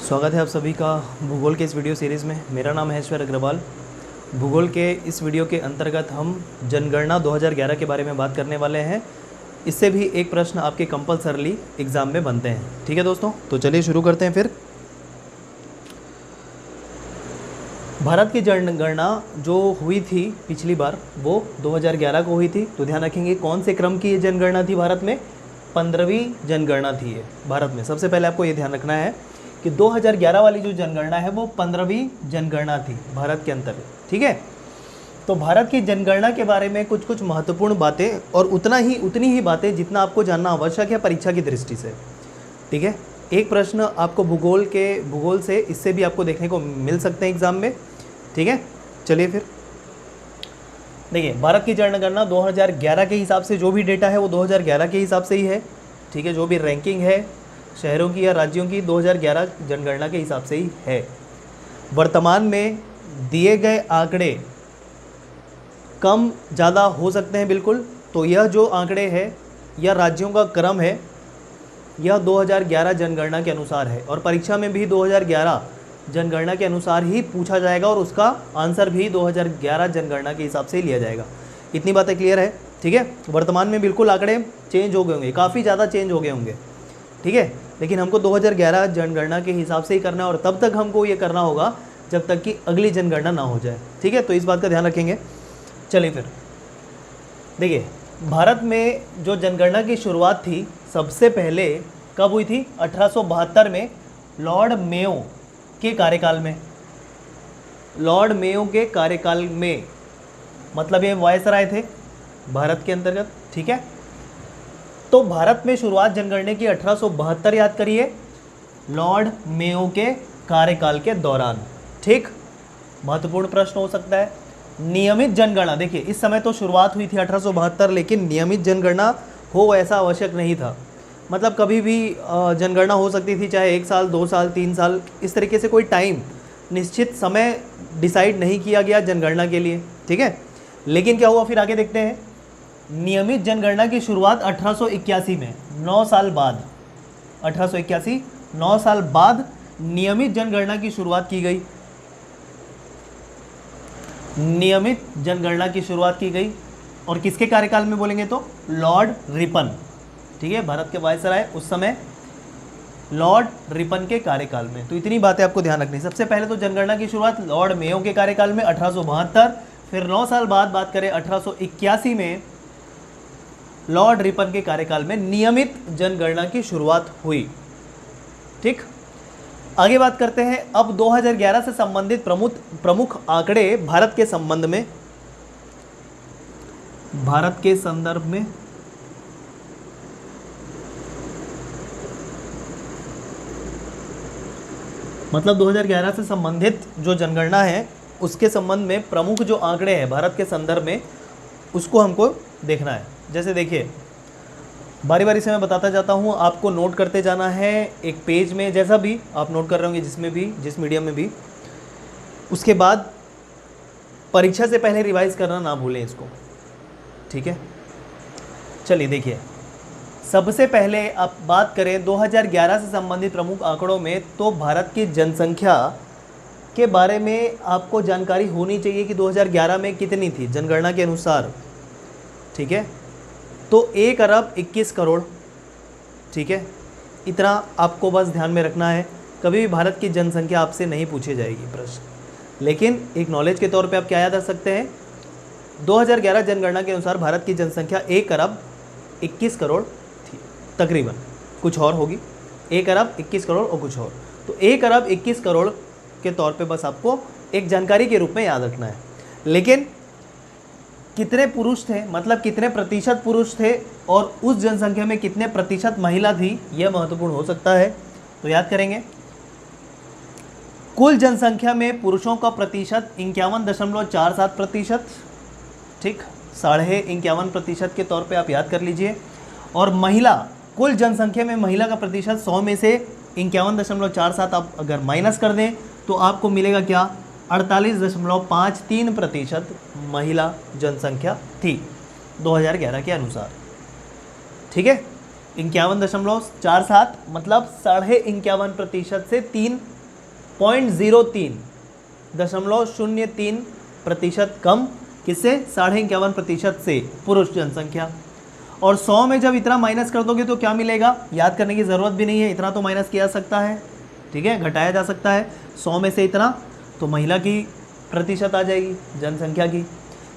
स्वागत है आप सभी का भूगोल के इस वीडियो सीरीज़ में। मेरा नाम है ऐश्वर्य अग्रवाल। भूगोल के इस वीडियो के अंतर्गत हम जनगणना 2011 के बारे में बात करने वाले हैं। इससे भी एक प्रश्न आपके कंपलसरली एग्ज़ाम में बनते हैं। ठीक है दोस्तों, तो चलिए शुरू करते हैं फिर। भारत की जनगणना जो हुई थी पिछली बार वो 2011 को हुई थी। तो ध्यान रखेंगे कौन से क्रम की ये जनगणना थी भारत में। 15वीं जनगणना थी ये भारत में। सबसे पहले आपको ये ध्यान रखना है कि 2011 वाली जो जनगणना है वो 15वीं जनगणना थी भारत के अंतर्गत। ठीक है, तो भारत की जनगणना के बारे में कुछ कुछ महत्वपूर्ण बातें और उतनी ही बातें जितना आपको जानना आवश्यक है परीक्षा की दृष्टि से। ठीक है, एक प्रश्न आपको भूगोल से इससे भी आपको देखने को मिल सकते हैं एग्जाम में। ठीक है, चलिए फिर देखिए, भारत की जनगणना 2011 के हिसाब से जो भी डेटा है वो 2011 के हिसाब से ही है। ठीक है, जो भी रैंकिंग है शहरों की या राज्यों की 2011 जनगणना के हिसाब से ही है। वर्तमान में दिए गए आंकड़े कम ज़्यादा हो सकते हैं बिल्कुल। तो यह जो आंकड़े हैं या राज्यों का क्रम है यह 2011 जनगणना के अनुसार है और परीक्षा में भी 2011 जनगणना के अनुसार ही पूछा जाएगा और उसका आंसर भी 2011 जनगणना के हिसाब से ही लिया जाएगा। इतनी बातें क्लियर है। ठीक है, वर्तमान में बिल्कुल आंकड़े चेंज हो गए होंगे, काफ़ी ज़्यादा चेंज हो गए होंगे। ठीक है, लेकिन हमको 2011 जनगणना के हिसाब से ही करना है और तब तक हमको ये करना होगा जब तक कि अगली जनगणना ना हो जाए। ठीक है, तो इस बात का ध्यान रखेंगे। चलिए फिर देखिए, भारत में जो जनगणना की शुरुआत थी सबसे पहले कब हुई थी? 1872 में लॉर्ड मेयो के कार्यकाल में। लॉर्ड मेयो के कार्यकाल में मतलब ये वायसराय थे भारत के अंतर्गत। ठीक है, तो भारत में शुरुआत जनगणना की 1872 याद करिए, लॉर्ड मेयो के कार्यकाल के दौरान। ठीक, महत्वपूर्ण प्रश्न हो सकता है। नियमित जनगणना, देखिए इस समय तो शुरुआत हुई थी 1872, लेकिन नियमित जनगणना हो ऐसा आवश्यक नहीं था। मतलब कभी भी जनगणना हो सकती थी, चाहे 1 साल 2 साल 3 साल, इस तरीके से कोई टाइम निश्चित समय डिसाइड नहीं किया गया जनगणना के लिए। ठीक है, लेकिन क्या हुआ फिर आगे देखते हैं। नियमित जनगणना की शुरुआत 1881 में, 9 साल बाद, 1881 9 साल बाद नियमित जनगणना की शुरुआत की गई। नियमित जनगणना की शुरुआत की गई और किसके कार्यकाल में बोलेंगे तो लॉर्ड रिपन। ठीक है, भारत के वायसराय उस समय लॉर्ड रिपन के कार्यकाल में। तो इतनी बातें आपको ध्यान रखनी। सबसे पहले तो जनगणना की शुरुआत लॉर्ड मेयो के कार्यकाल में 1872, फिर 9 साल बाद बात करें 1881 में लॉर्ड रिपन के कार्यकाल में नियमित जनगणना की शुरुआत हुई। ठीक, आगे बात करते हैं अब 2011 से संबंधित प्रमुख आंकड़े भारत के संबंध में, भारत के संदर्भ में। मतलब 2011 से संबंधित जो जनगणना है उसके संबंध में प्रमुख जो आंकड़े हैं भारत के संदर्भ में उसको हमको देखना है। जैसे देखिए, बारी बारी से मैं बताता जाता हूँ, आपको नोट करते जाना है एक पेज में, जैसा भी आप नोट कर रहे होंगे जिसमें भी, जिस मीडियम में भी। उसके बाद परीक्षा से पहले रिवाइज करना ना भूलें इसको। ठीक है, चलिए देखिए, सबसे पहले आप बात करें 2011 से संबंधित प्रमुख आंकड़ों में, तो भारत की जनसंख्या के बारे में आपको जानकारी होनी चाहिए कि 2011 में कितनी थी जनगणना के अनुसार। ठीक है, तो 1 अरब 21 करोड़। ठीक है, इतना आपको बस ध्यान में रखना है। कभी भी भारत की जनसंख्या आपसे नहीं पूछी जाएगी प्रश्न, लेकिन एक नॉलेज के तौर पे आप क्या याद रख सकते हैं, 2011 जनगणना के अनुसार भारत की जनसंख्या 1 अरब 21 करोड़ थी तकरीबन, कुछ और होगी, 1 अरब 21 करोड़ और कुछ और। तो 1 अरब 21 करोड़ के तौर पे बस आपको एक जानकारी के रूप में याद रखना है। लेकिन कितने पुरुष थे, मतलब कितने प्रतिशत पुरुष थे और उस जनसंख्या में कितने प्रतिशत महिला थी, यह महत्वपूर्ण हो सकता है। तो याद करेंगे, कुल जनसंख्या में पुरुषों का प्रतिशत 51.47%। ठीक, 51.5% के तौर पे आप याद कर लीजिए। और महिला, कुल जनसंख्या में महिला का प्रतिशत 100 में से 51.47 आप अगर माइनस कर दें तो आपको मिलेगा क्या, 48.53% महिला जनसंख्या थी 2011 के अनुसार। ठीक है, 51.47 मतलब 51.5% से 3 0.03% कम, किससे? 51.5% से पुरुष जनसंख्या। और 100 में जब इतना माइनस कर दोगे तो क्या मिलेगा? याद करने की ज़रूरत भी नहीं है, इतना तो माइनस किया जा सकता है, ठीक है, घटाया जा सकता है। 100 में से इतना तो महिला की प्रतिशत आ जाएगी जनसंख्या की,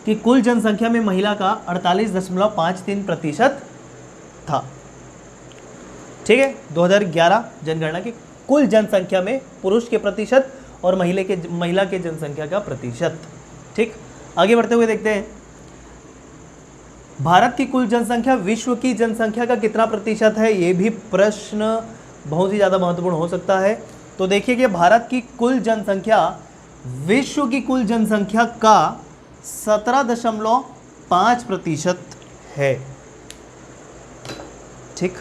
कि कुल जनसंख्या में महिला का 48.53% था, ठीक है। 2011 जनगणना की कुल जनसंख्या में पुरुष के प्रतिशत और महिला के जनसंख्या का प्रतिशत, ठीक। आगे बढ़ते हुए देखते हैं, भारत की कुल जनसंख्या विश्व की जनसंख्या का कितना प्रतिशत है? ये भी प्रश्न बहुत ही ज़्यादा महत्वपूर्ण हो सकता है। तो देखिए कि भारत की कुल जनसंख्या विश्व की कुल जनसंख्या का 17.5% है, ठीक।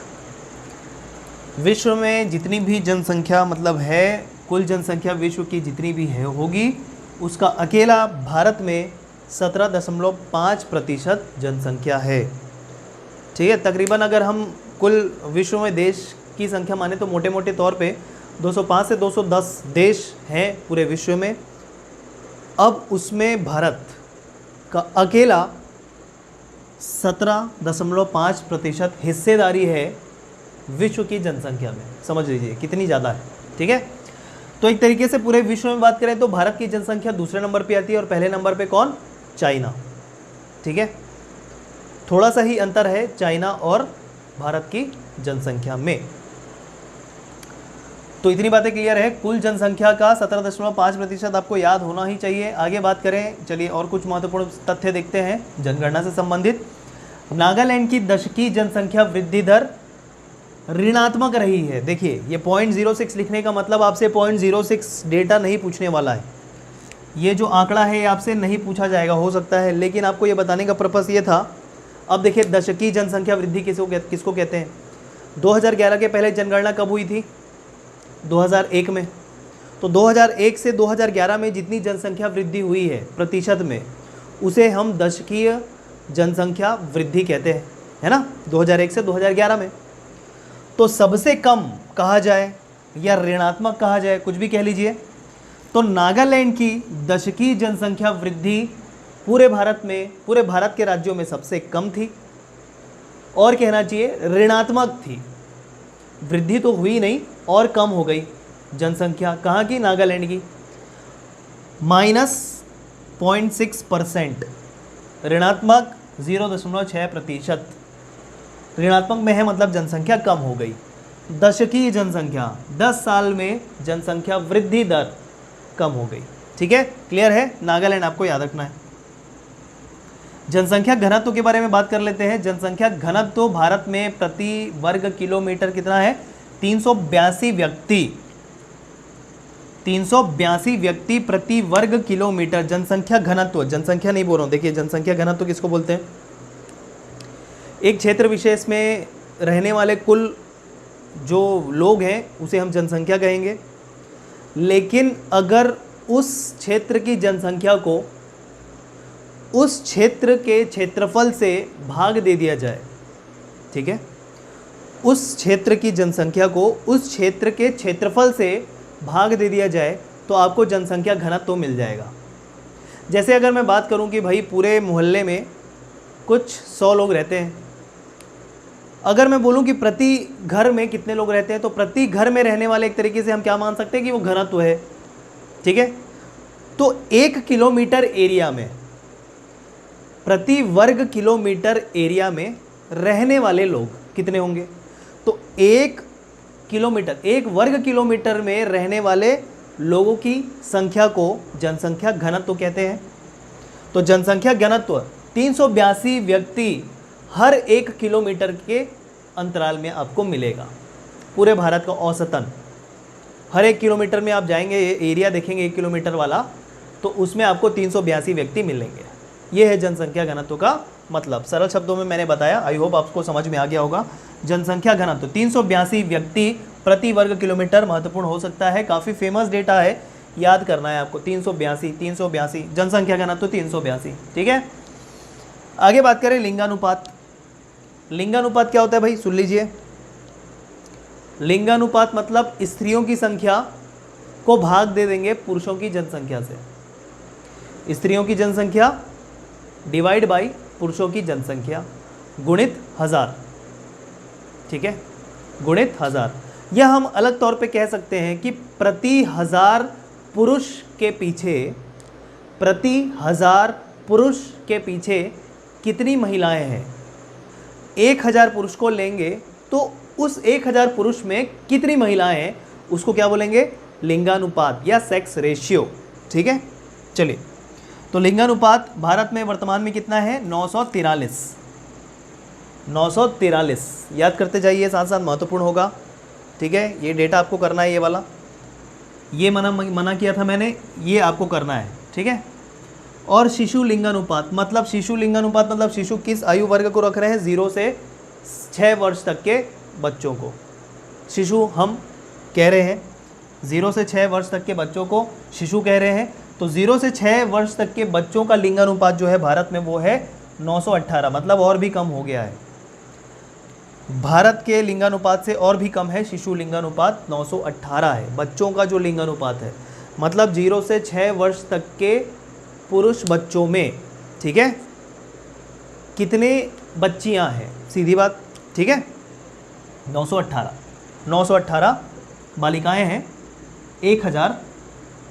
विश्व में जितनी भी जनसंख्या मतलब है, कुल जनसंख्या विश्व की जितनी भी है होगी, उसका अकेला भारत में 17.5% जनसंख्या है, ठीक है। तकरीबन अगर हम कुल विश्व में देश की संख्या माने तो मोटे मोटे तौर पे 205 से 210 देश हैं पूरे विश्व में। अब उसमें भारत का अकेला 17.5% हिस्सेदारी है विश्व की जनसंख्या में। समझ लीजिए कितनी ज़्यादा है, ठीक है। तो एक तरीके से पूरे विश्व में बात करें तो भारत की जनसंख्या दूसरे नंबर पे आती है और पहले नंबर पे कौन? चाइना, ठीक है। थोड़ा सा ही अंतर है चाइना और भारत की जनसंख्या में। तो इतनी बातें क्लियर है, कुल जनसंख्या का 17.5% आपको याद होना ही चाहिए। आगे बात करें, चलिए और कुछ महत्वपूर्ण तथ्य देखते हैं जनगणना से संबंधित। नागालैंड की दशकीय जनसंख्या वृद्धि दर ऋणात्मक रही है। देखिए ये 0.06 लिखने का मतलब आपसे 0.06 डेटा नहीं पूछने वाला है, ये जो आंकड़ा है ये आपसे नहीं पूछा जाएगा, हो सकता है, लेकिन आपको ये बताने का पर्पस ये था। अब देखिए दशकीय जनसंख्या वृद्धि किसको कहते हैं? 2011 के पहले जनगणना कब हुई थी? 2001 में। तो 2001 से 2011 में जितनी जनसंख्या वृद्धि हुई है प्रतिशत में, उसे हम दशकीय जनसंख्या वृद्धि कहते हैं, है ना, 2001 से 2011 में। तो सबसे कम कहा जाए या ऋणात्मक कहा जाए, कुछ भी कह लीजिए, तो नागालैंड की दशकीय जनसंख्या वृद्धि पूरे भारत के राज्यों में सबसे कम थी, और कहना चाहिए ऋणात्मक थी। वृद्धि तो हुई नहीं और कम हो गई जनसंख्या। कहाँ की? नागालैंड की। -0.6%, ऋणात्मक 0.6%। ऋणात्मक में है मतलब जनसंख्या कम हो गई। दशकीय जनसंख्या 10 साल में जनसंख्या वृद्धि दर कम हो गई, ठीक है, क्लियर है। नागालैंड आपको याद रखना है। जनसंख्या घनत्व के बारे में बात कर लेते हैं। जनसंख्या घनत्व भारत में प्रति वर्ग किलोमीटर कितना है? 382 व्यक्ति प्रति वर्ग किलोमीटर जनसंख्या घनत्व। जनसंख्या नहीं बोल रहा हूँ, देखिए जनसंख्या घनत्व किसको बोलते हैं? एक क्षेत्र विशेष में रहने वाले कुल जो लोग हैं उसे हम जनसंख्या कहेंगे। लेकिन अगर उस क्षेत्र की जनसंख्या को उस क्षेत्र के क्षेत्रफल से भाग दे दिया जाए, ठीक है, उस क्षेत्र की जनसंख्या को उस क्षेत्र के क्षेत्रफल से भाग दे दिया जाए तो आपको जनसंख्या घनत्व तो मिल जाएगा। जैसे अगर मैं बात करूं कि भाई पूरे मोहल्ले में कुछ 100 लोग रहते हैं, अगर मैं बोलूं कि प्रति घर में कितने लोग रहते हैं, तो प्रति घर में रहने वाले एक तरीके से हम क्या मान सकते हैं कि वो घनत्व है, ठीक है। तो 1 किलोमीटर एरिया में, प्रति वर्ग किलोमीटर एरिया में रहने वाले लोग कितने होंगे? तो 1 वर्ग किलोमीटर में रहने वाले लोगों की संख्या को जनसंख्या घनत्व कहते हैं। तो जनसंख्या घनत्व 382 व्यक्ति हर 1 किलोमीटर के अंतराल में आपको मिलेगा। पूरे भारत का औसतन हर 1 किलोमीटर में आप जाएंगे, एरिया देखेंगे 1 किलोमीटर वाला, तो उसमें आपको 382 व्यक्ति मिलेंगे। ये है जनसंख्या घनत्व का मतलब। सरल शब्दों में मैंने बताया, आई होप आपको समझ में आ गया होगा। जनसंख्या घनत्व 382 व्यक्ति प्रति वर्ग किलोमीटर महत्वपूर्ण हो सकता है, काफ़ी फेमस डेटा है, याद करना है आपको। 382 जनसंख्या घनत्व 382, ठीक है। आगे बात करें लिंगानुपात। लिंगानुपात क्या होता है भाई? सुन लीजिए। लिंगानुपात मतलब स्त्रियों की संख्या को भाग दे देंगे पुरुषों की जनसंख्या से। स्त्रियों की जनसंख्या डिवाइड बाई पुरुषों की जनसंख्या गुणित 1000, ठीक है, गुणित 1000। यह हम अलग तौर पे कह सकते हैं कि प्रति 1000 पुरुष के पीछे, प्रति 1000 पुरुष के पीछे कितनी महिलाएं हैं। 1000 पुरुष को लेंगे तो उस 1000 पुरुष में कितनी महिलाएं हैं, उसको क्या बोलेंगे, लिंगानुपात या सेक्स रेशियो, ठीक है। चलिए, तो लिंगानुपात भारत में वर्तमान में कितना है, 943। 943 याद करते जाइए, साथ साथ महत्वपूर्ण होगा, ठीक है। ये डेटा आपको करना है, ये वाला, ये मना किया था मैंने, ये आपको करना है, ठीक है। और शिशु लिंगानुपात मतलब शिशु किस आयु वर्ग को रख रहे हैं, 0 से 6 वर्ष तक के बच्चों को शिशु हम कह रहे हैं। 0 से 6 वर्ष तक के बच्चों को शिशु कह रहे हैं। तो 0 से 6 वर्ष तक के बच्चों का लिंगानुपात जो है भारत में वो है 918, मतलब और भी कम हो गया है। भारत के लिंगानुपात से और भी कम है, शिशु लिंगानुपात 918 है, बच्चों का जो लिंगानुपात है, मतलब 0 से 6 वर्ष तक के पुरुष बच्चों में, ठीक है, कितने बच्चियां हैं, सीधी बात, ठीक है, 918 बालिकाएं हैं 1000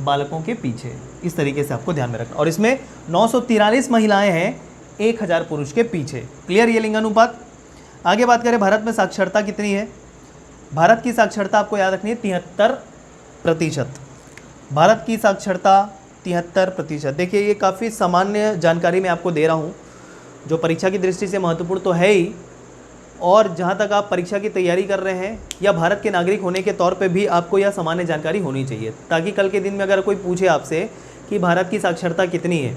बालकों के पीछे, इस तरीके से आपको ध्यान में रखना। और इसमें 943 महिलाएं हैं 1000 पुरुष के पीछे। क्लियर ये लिंगानुपात। आगे बात करें, भारत में साक्षरता कितनी है। भारत की साक्षरता आपको याद रखनी है 73%। भारत की साक्षरता 73%। देखिए, ये काफ़ी सामान्य जानकारी मैं आपको दे रहा हूँ, जो परीक्षा की दृष्टि से महत्वपूर्ण तो है ही, और जहाँ तक आप परीक्षा की तैयारी कर रहे हैं या भारत के नागरिक होने के तौर पे भी आपको यह सामान्य जानकारी होनी चाहिए, ताकि कल के दिन में अगर कोई पूछे आपसे कि भारत की साक्षरता कितनी है,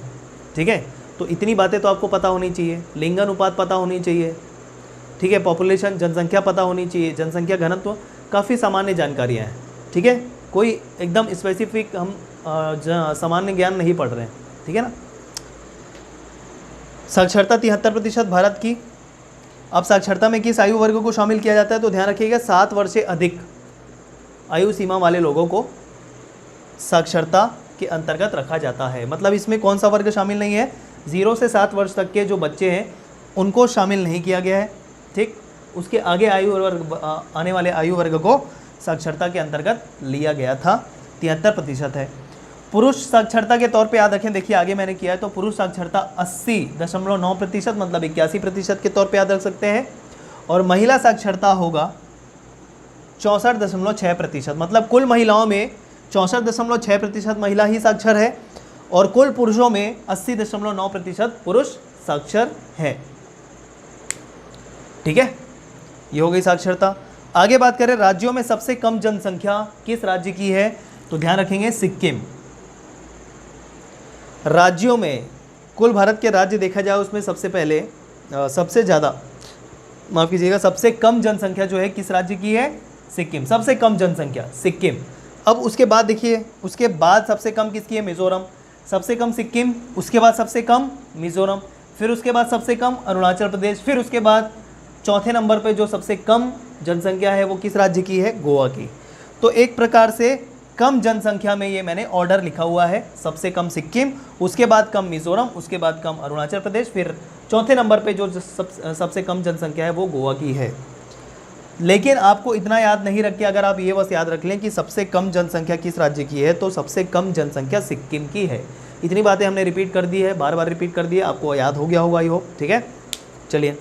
ठीक है, तो इतनी बातें तो आपको पता होनी चाहिए। लिंगानुपात पता होनी चाहिए, ठीक है, पॉपुलेशन जनसंख्या पता होनी चाहिए, जनसंख्या घनत्व, काफ़ी सामान्य जानकारियाँ हैं, ठीक है, कोई एकदम स्पेसिफिक हम सामान्य ज्ञान नहीं पढ़ रहे हैं, ठीक है ना। साक्षरता 73% भारत की। अब साक्षरता में किस आयु वर्ग को शामिल किया जाता है, तो ध्यान रखिएगा 7 वर्ष से अधिक आयु सीमा वाले लोगों को साक्षरता के अंतर्गत रखा जाता है। मतलब इसमें कौन सा वर्ग शामिल नहीं है, 0 से 7 वर्ष तक के जो बच्चे हैं उनको शामिल नहीं किया गया है, ठीक। उसके आगे आयु वर्ग, आने वाले आयु वर्ग को साक्षरता के अंतर्गत लिया गया था। 73% है। पुरुष साक्षरता के तौर पे याद रखें, देखिए आगे मैंने किया है, तो पुरुष साक्षरता 80.9%, मतलब 81% के तौर पे याद रख सकते हैं। और महिला साक्षरता होगा 64.6%, मतलब कुल महिलाओं में 64.6% महिला ही साक्षर है, और कुल पुरुषों में 80.9% पुरुष साक्षर है, ठीक है। ये हो गई साक्षरता। आगे बात करें, राज्यों में सबसे कम जनसंख्या किस राज्य की है, तो ध्यान रखेंगे सिक्किम। राज्यों में, कुल भारत के राज्य देखा जाए उसमें सबसे पहले सबसे ज़्यादा, माफ़ कीजिएगा, सबसे कम जनसंख्या जो है किस राज्य की है, सिक्किम। सबसे कम जनसंख्या सिक्किम। अब उसके बाद देखिए, उसके बाद सबसे कम किसकी है, मिज़ोरम। सबसे कम सिक्किम, उसके बाद सबसे कम मिज़ोरम, फिर उसके बाद सबसे कम अरुणाचल प्रदेश, फिर उसके बाद चौथे नंबर पे जो सबसे कम जनसंख्या है वो किस राज्य की है, गोवा की। तो एक प्रकार से कम जनसंख्या में ये मैंने ऑर्डर लिखा हुआ है, सबसे कम सिक्किम, उसके बाद कम मिज़ोरम, उसके बाद कम अरुणाचल प्रदेश, फिर चौथे नंबर पे जो सबसे कम जनसंख्या है वो गोवा की है। लेकिन आपको इतना याद नहीं रख के, अगर आप ये बस याद रख लें कि सबसे कम जनसंख्या किस राज्य की है, तो सबसे कम जनसंख्या सिक्किम की है। इतनी बातें हमने रिपीट कर दी है, बार बार रिपीट कर दी है, आपको याद हो गया होगा, आई होप, ठीक है। चलिए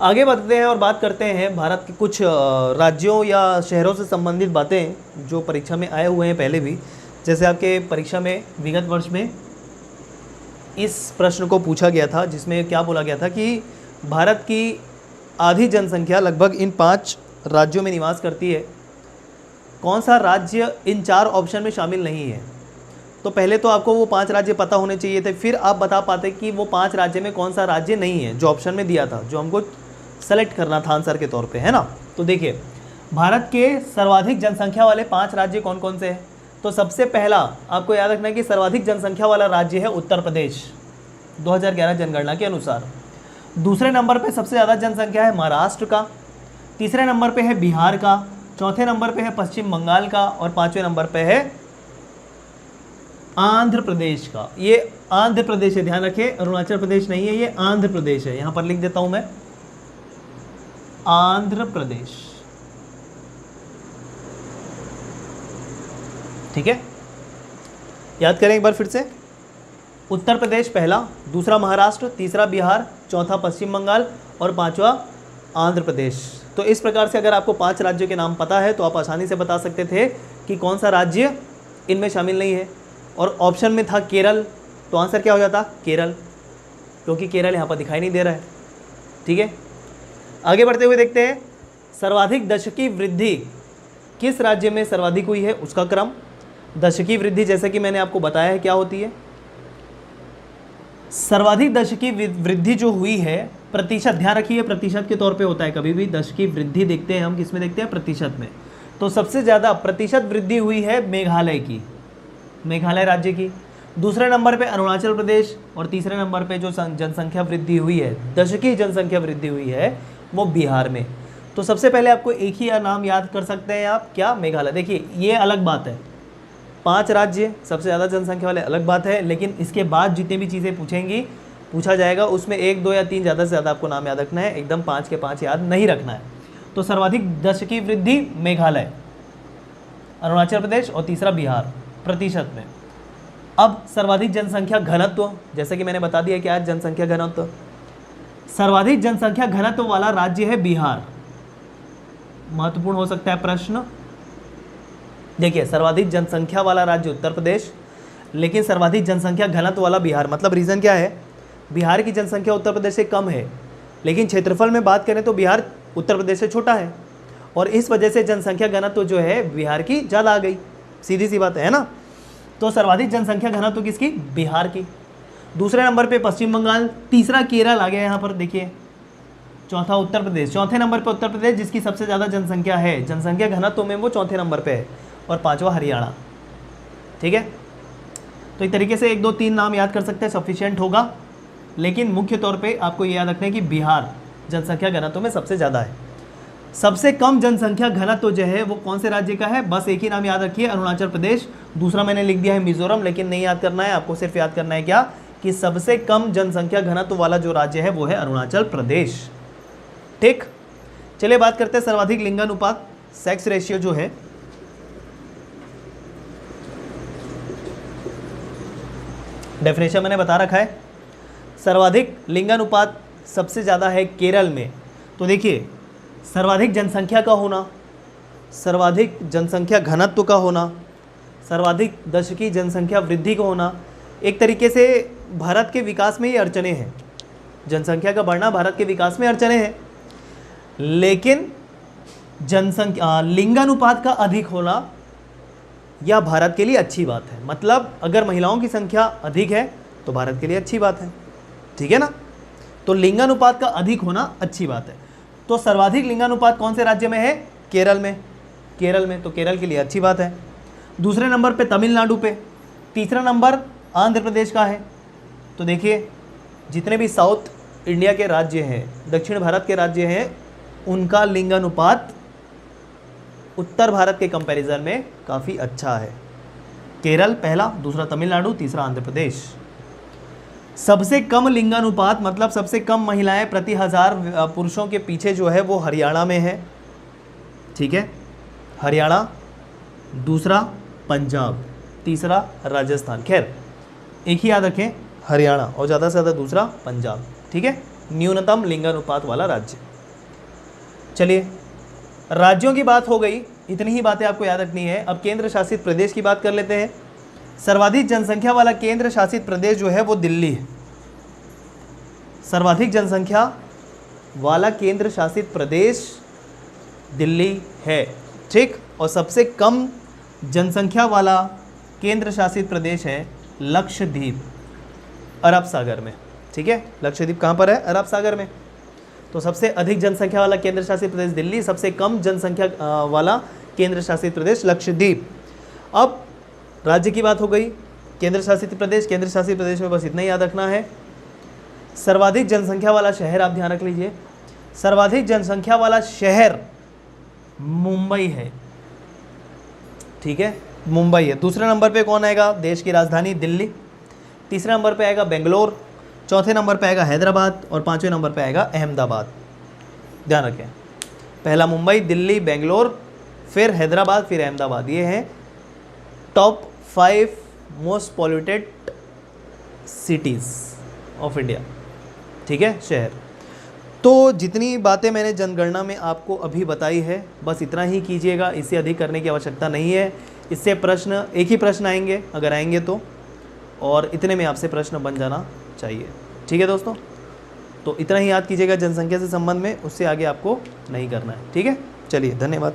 आगे बढ़ते हैं और बात करते हैं भारत के कुछ राज्यों या शहरों से संबंधित बातें जो परीक्षा में आए हुए हैं पहले भी। जैसे आपके परीक्षा में विगत वर्ष में इस प्रश्न को पूछा गया था, जिसमें क्या बोला गया था कि भारत की आधी जनसंख्या लगभग इन 5 राज्यों में निवास करती है, कौन सा राज्य इन 4 ऑप्शन में शामिल नहीं है। तो पहले तो आपको वो 5 राज्य पता होने चाहिए थे, फिर आप बता पाते कि वो 5 राज्य में कौन सा राज्य नहीं है जो ऑप्शन में दिया था, जो हमको सेलेक्ट करना था आंसर के तौर पे, है ना। तो देखिए, भारत के सर्वाधिक जनसंख्या वाले 5 राज्य कौन कौन से हैं। तो सबसे पहला आपको याद रखना है कि सर्वाधिक जनसंख्या वाला राज्य है उत्तर प्रदेश, 2011 जनगणना के अनुसार। दूसरे नंबर पे सबसे ज़्यादा जनसंख्या है महाराष्ट्र का, तीसरे नंबर पे है बिहार का, चौथे नंबर पे है पश्चिम बंगाल का और पांचवें नंबर पे है आंध्र प्रदेश का। ये आंध्र प्रदेश है, ध्यान रखें, अरुणाचल प्रदेश नहीं है, ये आंध्र प्रदेश है। यहां पर लिख देता हूं मैं आंध्र प्रदेश, ठीक है। याद करें एक बार फिर से, उत्तर प्रदेश पहला, दूसरा महाराष्ट्र, तीसरा बिहार, चौथा पश्चिम बंगाल और पांचवा आंध्र प्रदेश। तो इस प्रकार से अगर आपको 5 राज्यों के नाम पता है तो आप आसानी से बता सकते थे कि कौन सा राज्य इनमें शामिल नहीं है। और ऑप्शन में था केरल, तो आंसर क्या हो जाता? केरल, क्योंकि केरल यहाँ पर दिखाई नहीं दे रहा है, ठीक है। आगे बढ़ते हुए देखते हैं सर्वाधिक दशकीय वृद्धि किस राज्य में सर्वाधिक हुई है, उसका क्रम। दशकीय वृद्धि जैसे कि मैंने आपको बताया है क्या होती है। सर्वाधिक दशकीय वृद्धि जो हुई है, प्रतिशत, ध्यान रखिए प्रतिशत के तौर पे होता है कभी भी। दशकीय वृद्धि देखते हैं हम किस में देखते हैं? प्रतिशत में। तो सबसे ज़्यादा प्रतिशत वृद्धि हुई है मेघालय की, मेघालय राज्य की। दूसरे नंबर पे अरुणाचल प्रदेश और तीसरे नंबर पे जो जनसंख्या वृद्धि हुई है, दशकीय जनसंख्या वृद्धि हुई है, वो बिहार में। तो सबसे पहले आपको एक ही नाम याद कर सकते हैं आप, क्या? मेघालय। देखिए ये अलग बात है, 5 राज्य सबसे ज़्यादा जनसंख्या वाले, अलग बात है, लेकिन इसके बाद जितनी भी चीज़ें पूछा जाएगा उसमें 1, 2 या 3 ज़्यादा से ज़्यादा आपको नाम याद रखना है, एकदम 5 के 5 याद नहीं रखना है। तो सर्वाधिक दशकीय वृद्धि मेघालय, अरुणाचल प्रदेश और तीसरा बिहार प्रतिशत में। अब सर्वाधिक जनसंख्या घनत्व, जैसे कि मैंने बता दिया क्या है जनसंख्या घनत्व। सर्वाधिक जनसंख्या घनत्व वाला राज्य है बिहार। महत्वपूर्ण हो सकता है प्रश्न। देखिए सर्वाधिक जनसंख्या वाला राज्य उत्तर प्रदेश, लेकिन सर्वाधिक जनसंख्या घनत्व वाला बिहार। मतलब रीज़न क्या है? बिहार की जनसंख्या उत्तर प्रदेश से कम है, लेकिन क्षेत्रफल में बात करें तो बिहार उत्तर प्रदेश से छोटा है, और इस वजह से जनसंख्या घनत्व जो है बिहार की ज़्यादा आ गई। सीधी सी बात है ना। तो सर्वाधिक जनसंख्या घनत्व किसकी? बिहार की। दूसरे नंबर पे पश्चिम बंगाल, तीसरा केरल आ गया यहाँ पर देखिए, चौथा उत्तर प्रदेश, चौथे नंबर पे उत्तर प्रदेश जिसकी सबसे ज़्यादा जनसंख्या है, जनसंख्या घनत्व में वो चौथे नंबर पे है, और पांचवा हरियाणा, ठीक है। तो एक तरीके से 1, 2, 3 नाम याद कर सकते हैं, सफिशिएंट होगा। लेकिन मुख्य तौर पे आपको ये याद रखना है कि बिहार जनसंख्या घनत्व में सबसे ज़्यादा है। सबसे कम जनसंख्या घनत्व जो है वो कौन से राज्य का है? बस एक ही नाम याद रखिए, अरुणाचल प्रदेश। दूसरा मैंने लिख दिया है मिजोरम, लेकिन नहीं याद करना है आपको, सिर्फ याद करना है क्या? कि सबसे कम जनसंख्या घनत्व वाला जो राज्य है वो है अरुणाचल प्रदेश, ठीक। चलिए बात करते हैं सर्वाधिक लिंगानुपात, सेक्स रेशियो जो है। डेफिनेशन मैंने बता रखा है। सर्वाधिक लिंगानुपात सबसे ज़्यादा है केरल में। तो देखिए सर्वाधिक जनसंख्या का होना, सर्वाधिक जनसंख्या घनत्व का होना, सर्वाधिक दशकीय जनसंख्या वृद्धि का होना, एक तरीके से भारत के विकास में ये अड़चने हैं। जनसंख्या का बढ़ना भारत के विकास में अड़चने हैं, लेकिन जनसंख्या लिंगानुपात का अधिक होना यह भारत के लिए अच्छी बात है। मतलब अगर महिलाओं की संख्या अधिक है तो भारत के लिए अच्छी बात है, ठीक है ना। तो लिंगानुपात का अधिक होना अच्छी बात है। तो सर्वाधिक लिंगानुपात कौन से राज्य में है? केरल में, केरल में, तो केरल के लिए अच्छी बात है। दूसरे नंबर पे तमिलनाडु पे, तीसरा नंबर आंध्र प्रदेश का है। तो देखिए जितने भी साउथ इंडिया के राज्य हैं, दक्षिण भारत के राज्य हैं, उनका लिंगानुपात उत्तर भारत के कंपैरिजन में काफ़ी अच्छा है। केरल पहला, दूसरा तमिलनाडु, तीसरा आंध्र प्रदेश। सबसे कम लिंगानुपात मतलब सबसे कम महिलाएं प्रति 1000 पुरुषों के पीछे जो है वो हरियाणा में है, ठीक है, हरियाणा। दूसरा पंजाब, तीसरा राजस्थान। खैर एक ही याद रखें, हरियाणा, और ज़्यादा से ज़्यादा दूसरा पंजाब, ठीक है, न्यूनतम लिंगानुपात वाला राज्य। चलिए राज्यों की बात हो गई, इतनी ही बातें आपको याद रखनी है। अब केंद्र शासित प्रदेश की बात कर लेते हैं। सर्वाधिक जनसंख्या वाला केंद्र शासित प्रदेश जो है वो दिल्ली है। सर्वाधिक जनसंख्या वाला केंद्र शासित प्रदेश दिल्ली है, ठीक। और सबसे कम जनसंख्या वाला केंद्र शासित प्रदेश है लक्षद्वीप, अरब सागर में, ठीक है। लक्षद्वीप कहाँ पर है? अरब सागर में। तो सबसे अधिक जनसंख्या वाला केंद्र शासित प्रदेश दिल्ली, सबसे कम जनसंख्या वाला केंद्र शासित प्रदेश लक्षद्वीप। अब राज्य की बात हो गई, केंद्र शासित प्रदेश, केंद्र शासित प्रदेश में बस इतना ही याद रखना है। सर्वाधिक जनसंख्या वाला शहर आप ध्यान रख लीजिए, सर्वाधिक जनसंख्या वाला शहर मुंबई है, ठीक है, मुंबई है। दूसरे नंबर पे कौन आएगा? देश की राजधानी दिल्ली। तीसरे नंबर पे आएगा बेंगलोर। चौथे नंबर पे आएगा हैदराबाद और पांचवें नंबर पे आएगा अहमदाबाद। ध्यान रखें, पहला मुंबई, दिल्ली, बेंगलोर, फिर हैदराबाद, फिर अहमदाबाद। ये हैं top 5 most polluted cities of India, ठीक है, शहर। तो जितनी बातें मैंने जनगणना में आपको अभी बताई है, बस इतना ही कीजिएगा, इससे अधिक करने की आवश्यकता नहीं है। इससे प्रश्न, एक ही प्रश्न आएंगे अगर आएंगे तो, और इतने में आपसे प्रश्न बन जाना चाहिए, ठीक है दोस्तों। तो इतना ही याद कीजिएगा जनसंख्या से संबंध में, उससे आगे आपको नहीं करना है, ठीक है। चलिए, धन्यवाद।